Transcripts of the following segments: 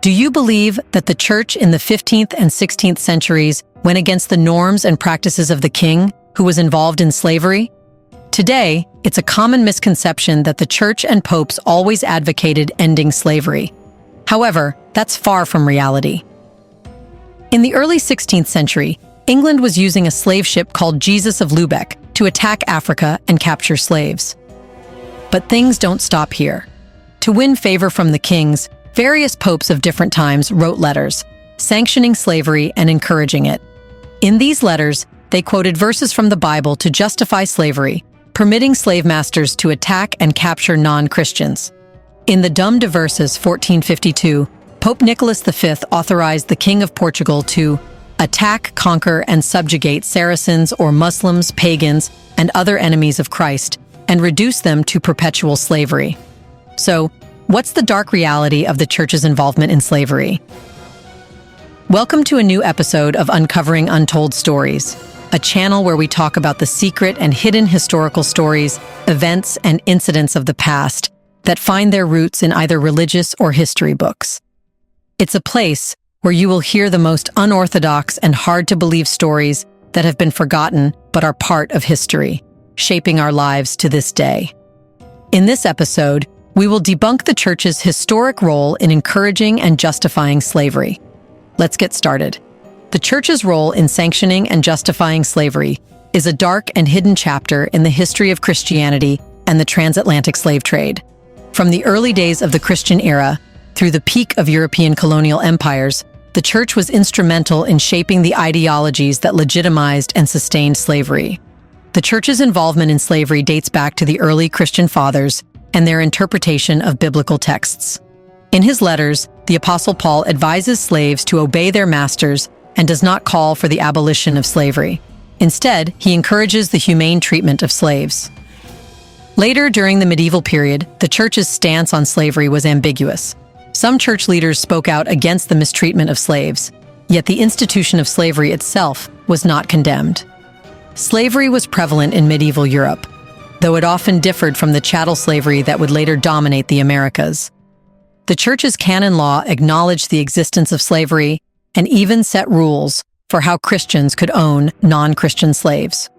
Do you believe that the church in the 15th and 16th centuries went against the norms and practices of the king, who was involved in slavery? Today, it's a common misconception that the church and popes always advocated ending slavery. However, that's far from reality. In the early 16th century, England was using a slave ship called Jesus of Lubeck to attack Africa and capture slaves. But things don't stop here. To win favor from the kings, various popes of different times wrote letters, sanctioning slavery and encouraging it. In these letters, they quoted verses from the Bible to justify slavery, permitting slave masters to attack and capture non-Christians. In the Dum Diversas 1452, Pope Nicholas V authorized the King of Portugal to attack, conquer, and subjugate Saracens or Muslims, pagans, and other enemies of Christ, and reduce them to perpetual slavery. So, what's the dark reality of the church's involvement in slavery? Welcome to a new episode of Uncovering Untold Stories, a channel where we talk about the secret and hidden historical stories, events, and incidents of the past that find their roots in either religious or history books. It's a place where you will hear the most unorthodox and hard-to-believe stories that have been forgotten but are part of history, shaping our lives to this day. In this episode, we will debunk the church's historic role in encouraging and justifying slavery. Let's get started. The church's role in sanctioning and justifying slavery is a dark and hidden chapter in the history of Christianity and the transatlantic slave trade. From the early days of the Christian era through the peak of European colonial empires, the church was instrumental in shaping the ideologies that legitimized and sustained slavery. The church's involvement in slavery dates back to the early Christian fathers and their interpretation of biblical texts. In his letters, the Apostle Paul advises slaves to obey their masters and does not call for the abolition of slavery. Instead, he encourages the humane treatment of slaves. Later, during the medieval period, the church's stance on slavery was ambiguous. Some church leaders spoke out against the mistreatment of slaves, yet the institution of slavery itself was not condemned. Slavery was prevalent in medieval Europe, though it often differed from the chattel slavery that would later dominate the Americas. The church's canon law acknowledged the existence of slavery and even set rules for how Christians could own non-Christian slaves.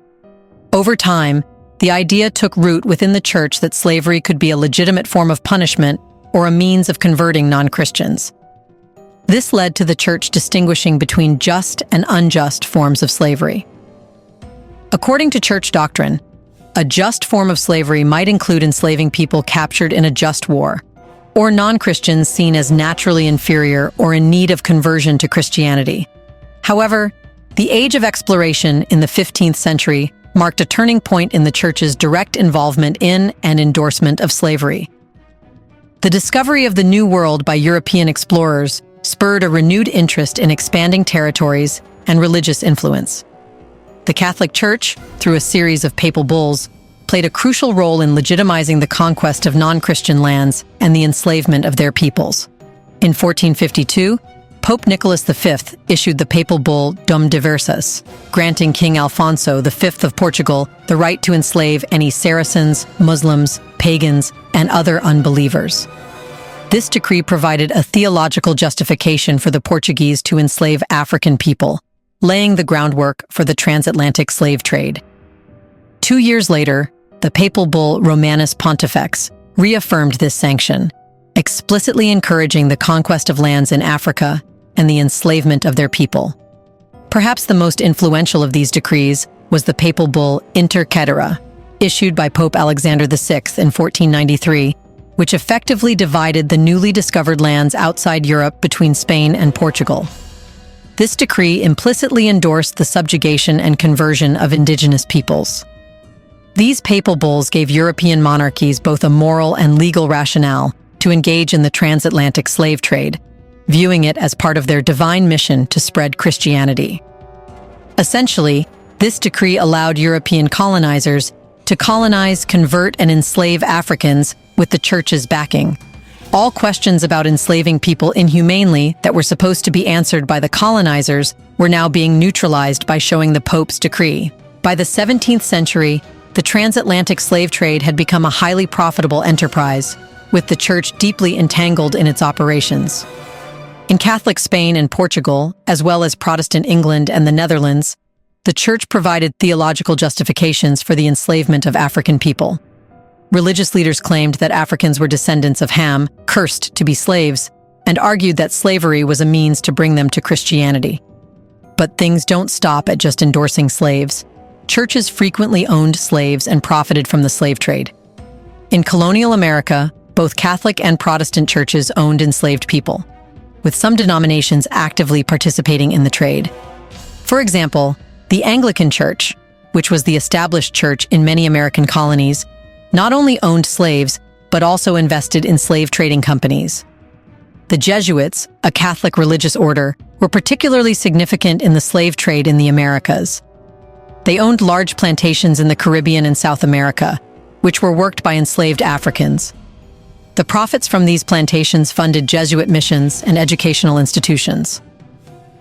Over time, the idea took root within the church that slavery could be a legitimate form of punishment or a means of converting non-Christians. This led to the church distinguishing between just and unjust forms of slavery. According to church doctrine, a just form of slavery might include enslaving people captured in a just war, or non-Christians seen as naturally inferior or in need of conversion to Christianity. However, the age of exploration in the 15th century marked a turning point in the church's direct involvement in and endorsement of slavery. The discovery of the New World by European explorers spurred a renewed interest in expanding territories and religious influence. The Catholic Church, through a series of papal bulls, played a crucial role in legitimizing the conquest of non-Christian lands and the enslavement of their peoples. In 1452, Pope Nicholas V issued the papal bull Dum Diversas, granting King Alfonso V of Portugal the right to enslave any Saracens, Muslims, pagans, and other unbelievers. This decree provided a theological justification for the Portuguese to enslave African people, laying the groundwork for the transatlantic slave trade. 2 years later, the papal bull Romanus Pontifex reaffirmed this sanction, explicitly encouraging the conquest of lands in Africa and the enslavement of their people. Perhaps the most influential of these decrees was the papal bull Inter Caetera, issued by Pope Alexander VI in 1493, which effectively divided the newly discovered lands outside Europe between Spain and Portugal. This decree implicitly endorsed the subjugation and conversion of indigenous peoples. These papal bulls gave European monarchies both a moral and legal rationale to engage in the transatlantic slave trade, viewing it as part of their divine mission to spread Christianity. Essentially, this decree allowed European colonizers to colonize, convert, and enslave Africans with the church's backing. All questions about enslaving people inhumanely that were supposed to be answered by the colonizers were now being neutralized by showing the Pope's decree. By the 17th century, the transatlantic slave trade had become a highly profitable enterprise, with the church deeply entangled in its operations. In Catholic Spain and Portugal, as well as Protestant England and the Netherlands, the Church provided theological justifications for the enslavement of African people. Religious leaders claimed that Africans were descendants of Ham, cursed to be slaves, and argued that slavery was a means to bring them to Christianity. But things don't stop at just endorsing slaves. Churches frequently owned slaves and profited from the slave trade. In colonial America, both Catholic and Protestant churches owned enslaved people, with some denominations actively participating in the trade. For example, the Anglican Church, which was the established church in many American colonies, not only owned slaves, but also invested in slave trading companies. The Jesuits, a Catholic religious order, were particularly significant in the slave trade in the Americas. They owned large plantations in the Caribbean and South America, which were worked by enslaved Africans. The profits from these plantations funded Jesuit missions and educational institutions.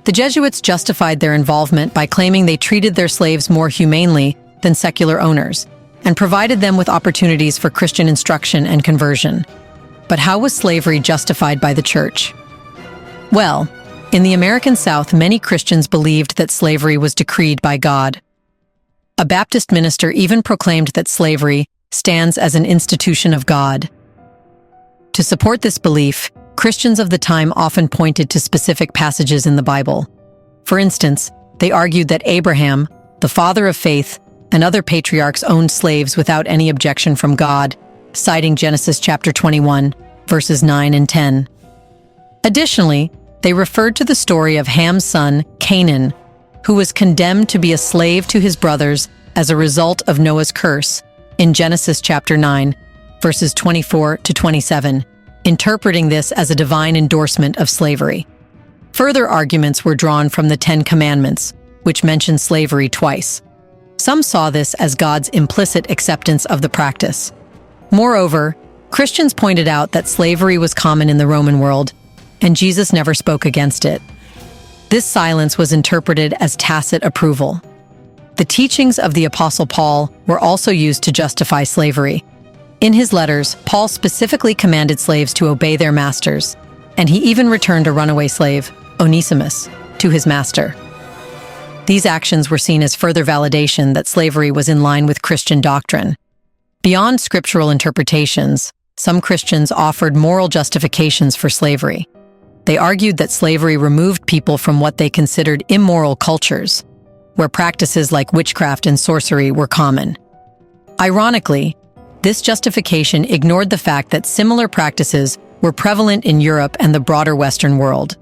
The Jesuits justified their involvement by claiming they treated their slaves more humanely than secular owners and provided them with opportunities for Christian instruction and conversion. But how was slavery justified by the Church? Well, in the American South, many Christians believed that slavery was decreed by God. A Baptist minister even proclaimed that slavery stands as an institution of God. To support this belief, Christians of the time often pointed to specific passages in the Bible. For instance, they argued that Abraham, the father of faith, and other patriarchs owned slaves without any objection from God, citing Genesis chapter 21, verses 9 and 10. Additionally, they referred to the story of Ham's son, Canaan, who was condemned to be a slave to his brothers as a result of Noah's curse, in Genesis chapter 9, verses 24 to 27, interpreting this as a divine endorsement of slavery. Further arguments were drawn from the Ten Commandments, which mention slavery twice. Some saw this as God's implicit acceptance of the practice. Moreover, Christians pointed out that slavery was common in the Roman world, and Jesus never spoke against it. This silence was interpreted as tacit approval. The teachings of the Apostle Paul were also used to justify slavery. In his letters, Paul specifically commanded slaves to obey their masters, and he even returned a runaway slave, Onesimus, to his master. These actions were seen as further validation that slavery was in line with Christian doctrine. Beyond scriptural interpretations, some Christians offered moral justifications for slavery. They argued that slavery removed people from what they considered immoral cultures, where practices like witchcraft and sorcery were common. Ironically, this justification ignored the fact that similar practices were prevalent in Europe and the broader Western world.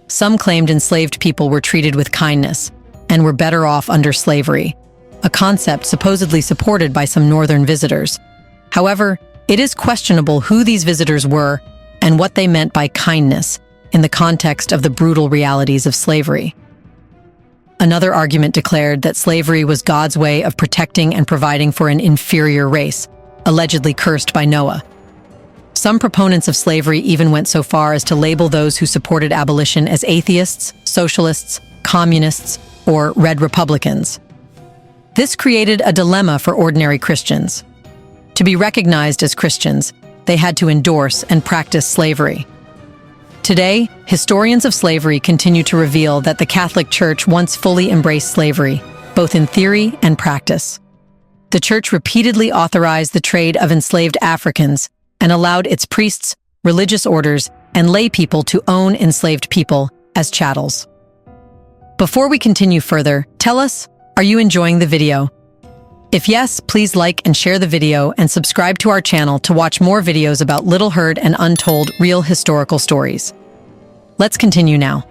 Some claimed enslaved people were treated with kindness and were better off under slavery, a concept supposedly supported by some northern visitors. However, it is questionable who these visitors were and what they meant by kindness in the context of the brutal realities of slavery. Another argument declared that slavery was God's way of protecting and providing for an inferior race, allegedly cursed by Noah. Some proponents of slavery even went so far as to label those who supported abolition as atheists, socialists, communists, or red Republicans. This created a dilemma for ordinary Christians. To be recognized as Christians, they had to endorse and practice slavery. Today, historians of slavery continue to reveal that the Catholic Church once fully embraced slavery, both in theory and practice. The Church repeatedly authorized the trade of enslaved Africans and allowed its priests, religious orders, and lay people to own enslaved people as chattels. Before we continue further, tell us, are you enjoying the video? If yes, please like and share the video and subscribe to our channel to watch more videos about little heard and untold real historical stories. Let's continue now.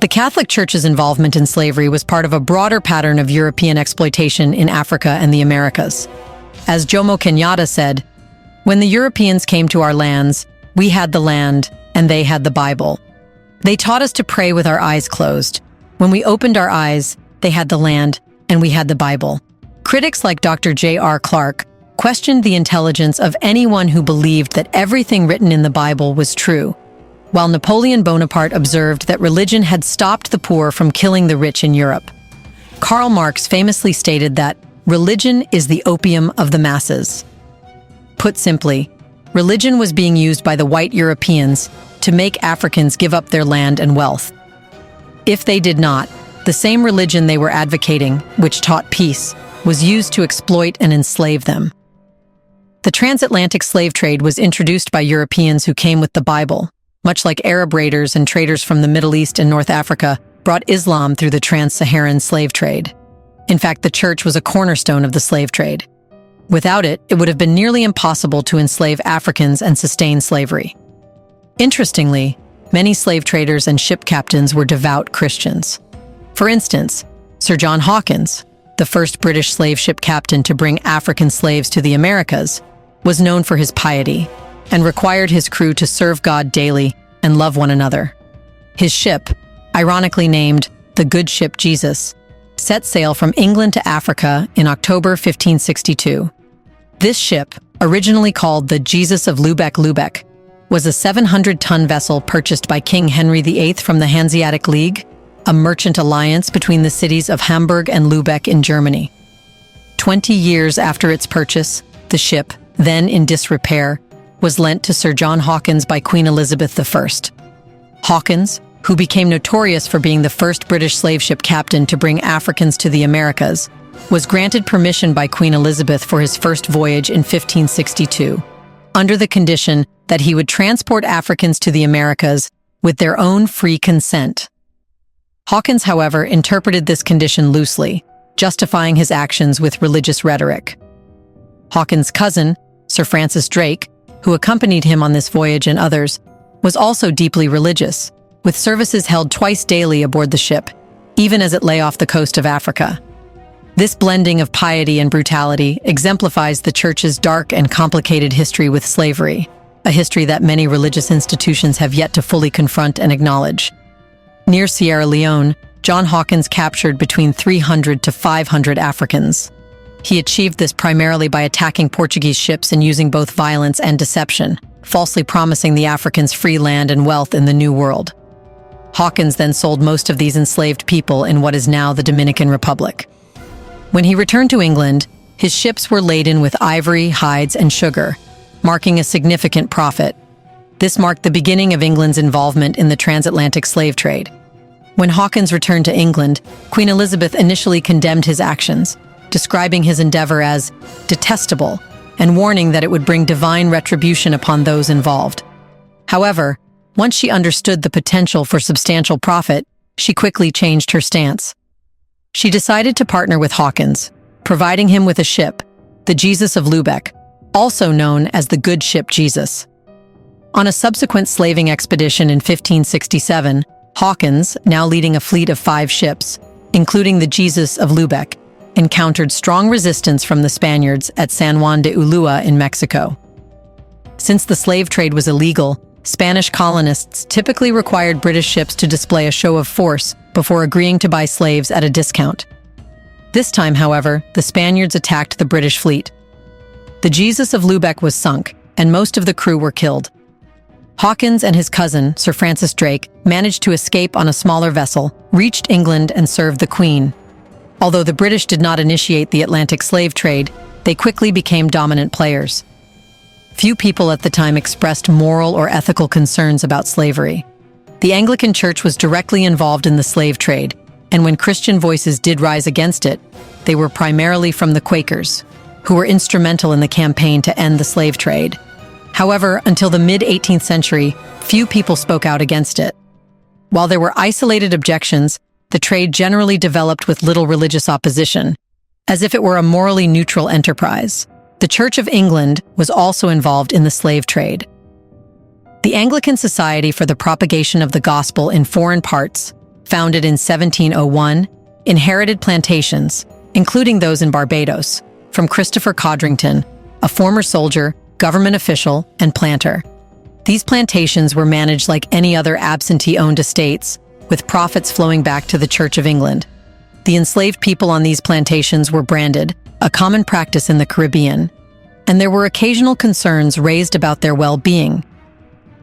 The Catholic Church's involvement in slavery was part of a broader pattern of European exploitation in Africa and the Americas. As Jomo Kenyatta said, "When the Europeans came to our lands, we had the land and they had the Bible. They taught us to pray with our eyes closed. When we opened our eyes, they had the land and we had the Bible." Critics like Dr. J.R. Clark questioned the intelligence of anyone who believed that everything written in the Bible was true, while Napoleon Bonaparte observed that religion had stopped the poor from killing the rich in Europe. Karl Marx famously stated that religion is the opium of the masses. Put simply, Religion was being used by the white Europeans to make Africans give up their land and wealth. If they did not, the same religion they were advocating, which taught peace, was used to exploit and enslave them. The transatlantic slave trade was introduced by Europeans who came with the Bible, much like Arab raiders and traders from the Middle East and North Africa brought Islam through the trans-Saharan slave trade. In fact, the church was a cornerstone of the slave trade. Without it, it would have been nearly impossible to enslave Africans and sustain slavery. Interestingly, many slave traders and ship captains were devout Christians. For instance, Sir John Hawkins, the first British slave ship captain to bring African slaves to the Americas, was known for his piety and required his crew to serve God daily and love one another. His ship, ironically named the Good Ship Jesus, set sail from England to Africa in October 1562. This ship, originally called the Jesus of Lubeck, was a 700-ton vessel purchased by King Henry VIII from the Hanseatic League, a merchant alliance between the cities of Hamburg and Lübeck in Germany. 20 years after its purchase, the ship, then in disrepair, was lent to Sir John Hawkins by Queen Elizabeth I. Hawkins, who became notorious for being the first British slave ship captain to bring Africans to the Americas, was granted permission by Queen Elizabeth for his first voyage in 1562, under the condition that he would transport Africans to the Americas with their own free consent. Hawkins, however, interpreted this condition loosely, justifying his actions with religious rhetoric. Hawkins' cousin, Sir Francis Drake, who accompanied him on this voyage and others, was also deeply religious, with services held twice daily aboard the ship, even as it lay off the coast of Africa. This blending of piety and brutality exemplifies the Church's dark and complicated history with slavery, a history that many religious institutions have yet to fully confront and acknowledge. Near Sierra Leone, John Hawkins captured between 300 to 500 Africans. He achieved this primarily by attacking Portuguese ships and using both violence and deception, falsely promising the Africans free land and wealth in the New World. Hawkins then sold most of these enslaved people in what is now the Dominican Republic. When he returned to England, his ships were laden with ivory, hides, and sugar, marking a significant profit. This marked the beginning of England's involvement in the transatlantic slave trade. When Hawkins returned to England, Queen Elizabeth initially condemned his actions, describing his endeavor as detestable and warning that it would bring divine retribution upon those involved. However, once she understood the potential for substantial profit, she quickly changed her stance. She decided to partner with Hawkins, providing him with a ship, the Jesus of Lübeck, also known as the Good Ship Jesus. On a subsequent slaving expedition in 1567, Hawkins, now leading a fleet of 5 ships, including the Jesus of Lübeck, encountered strong resistance from the Spaniards at San Juan de Ulua in Mexico. Since the slave trade was illegal, Spanish colonists typically required British ships to display a show of force before agreeing to buy slaves at a discount. This time, however, the Spaniards attacked the British fleet. The Jesus of Lübeck was sunk, and most of the crew were killed. Hawkins and his cousin, Sir Francis Drake, managed to escape on a smaller vessel, reached England, and served the Queen. Although the British did not initiate the Atlantic slave trade, they quickly became dominant players. Few people at the time expressed moral or ethical concerns about slavery. The Anglican Church was directly involved in the slave trade, and when Christian voices did rise against it, they were primarily from the Quakers, who were instrumental in the campaign to end the slave trade. However, until the mid-18th century, few people spoke out against it. While there were isolated objections, the trade generally developed with little religious opposition, as if it were a morally neutral enterprise. The Church of England was also involved in the slave trade. The Anglican Society for the Propagation of the Gospel in Foreign Parts, founded in 1701, inherited plantations, including those in Barbados, from Christopher Codrington, a former soldier, government official, and planter. These plantations were managed like any other absentee-owned estates, with profits flowing back to the Church of England. The enslaved people on these plantations were branded, a common practice in the Caribbean, and there were occasional concerns raised about their well-being.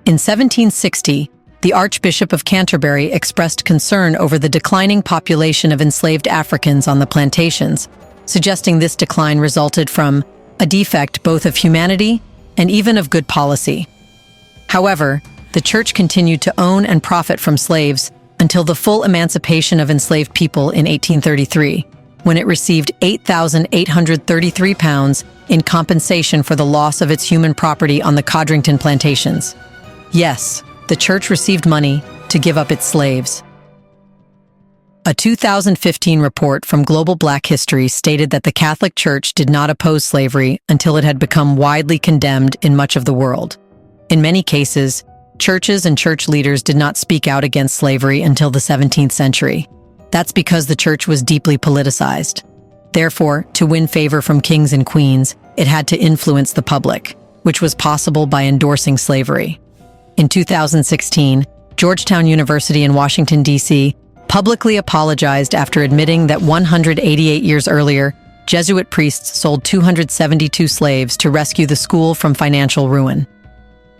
In 1760, the Archbishop of Canterbury expressed concern over the declining population of enslaved Africans on the plantations, suggesting this decline resulted from a defect both of humanity and even of good policy. However, the church continued to own and profit from slaves until the full emancipation of enslaved people in 1833, when it received £8,833 in compensation for the loss of its human property on the Codrington plantations. Yes, the church received money to give up its slaves. A 2015 report from Global Black History stated that the Catholic Church did not oppose slavery until it had become widely condemned in much of the world. In many cases, churches and church leaders did not speak out against slavery until the 17th century. That's because the church was deeply politicized. Therefore, to win favor from kings and queens, it had to influence the public, which was possible by endorsing slavery. In 2016, Georgetown University in Washington, D.C., publicly apologized after admitting that 188 years earlier, Jesuit priests sold 272 slaves to rescue the school from financial ruin.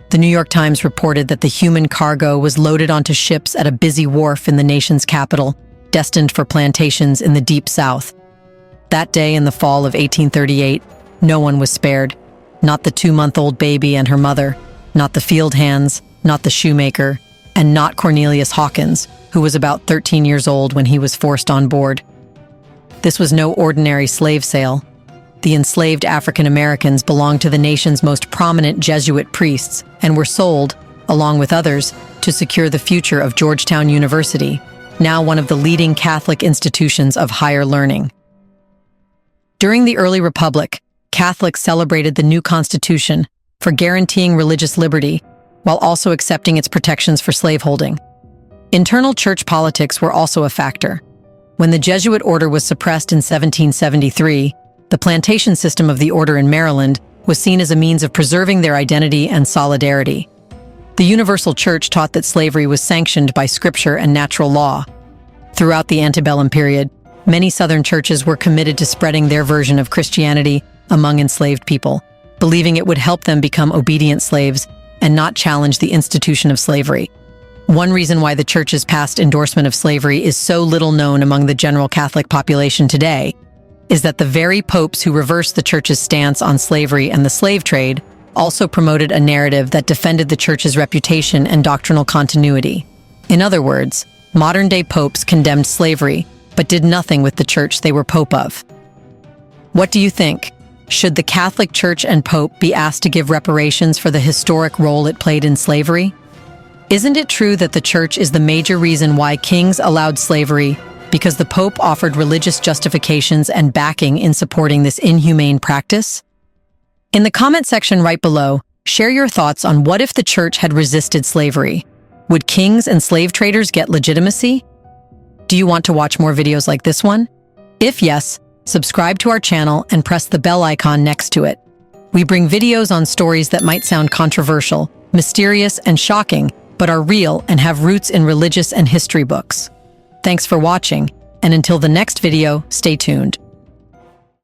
The New York Times reported that the human cargo was loaded onto ships at a busy wharf in the nation's capital, destined for plantations in the Deep South. That day in the fall of 1838, no one was spared. Not the 2-month-old baby and her mother, not the field hands, not the shoemaker, and not Cornelius Hawkins, who was about 13 years old when he was forced on board. This was no ordinary slave sale. The enslaved African Americans belonged to the nation's most prominent Jesuit priests and were sold, along with others, to secure the future of Georgetown University, now one of the leading Catholic institutions of higher learning. During the early Republic, Catholics celebrated the new Constitution for guaranteeing religious liberty while also accepting its protections for slaveholding. Internal church politics were also a factor. When the Jesuit order was suppressed in 1773, the plantation system of the order in Maryland was seen as a means of preserving their identity and solidarity. The Universal Church taught that slavery was sanctioned by scripture and natural law. Throughout the antebellum period, many Southern churches were committed to spreading their version of Christianity among enslaved people, believing it would help them become obedient slaves and not challenge the institution of slavery. One reason why the Church's past endorsement of slavery is so little known among the general Catholic population today is that the very popes who reversed the Church's stance on slavery and the slave trade also promoted a narrative that defended the Church's reputation and doctrinal continuity. In other words, modern-day popes condemned slavery, but did nothing with the Church they were pope of. What do you think? Should the Catholic Church and Pope be asked to give reparations for the historic role it played in slavery? Isn't it true that the Church is the major reason why kings allowed slavery because the Pope offered religious justifications and backing in supporting this inhumane practice? In the comment section right below, share your thoughts on what if the Church had resisted slavery. Would kings and slave traders get legitimacy? Do you want to watch more videos like this one? If yes, subscribe to our channel and press the bell icon next to it. We bring videos on stories that might sound controversial, mysterious, and shocking, but are real and have roots in religious and history books. Thanks for watching, and until the next video, stay tuned.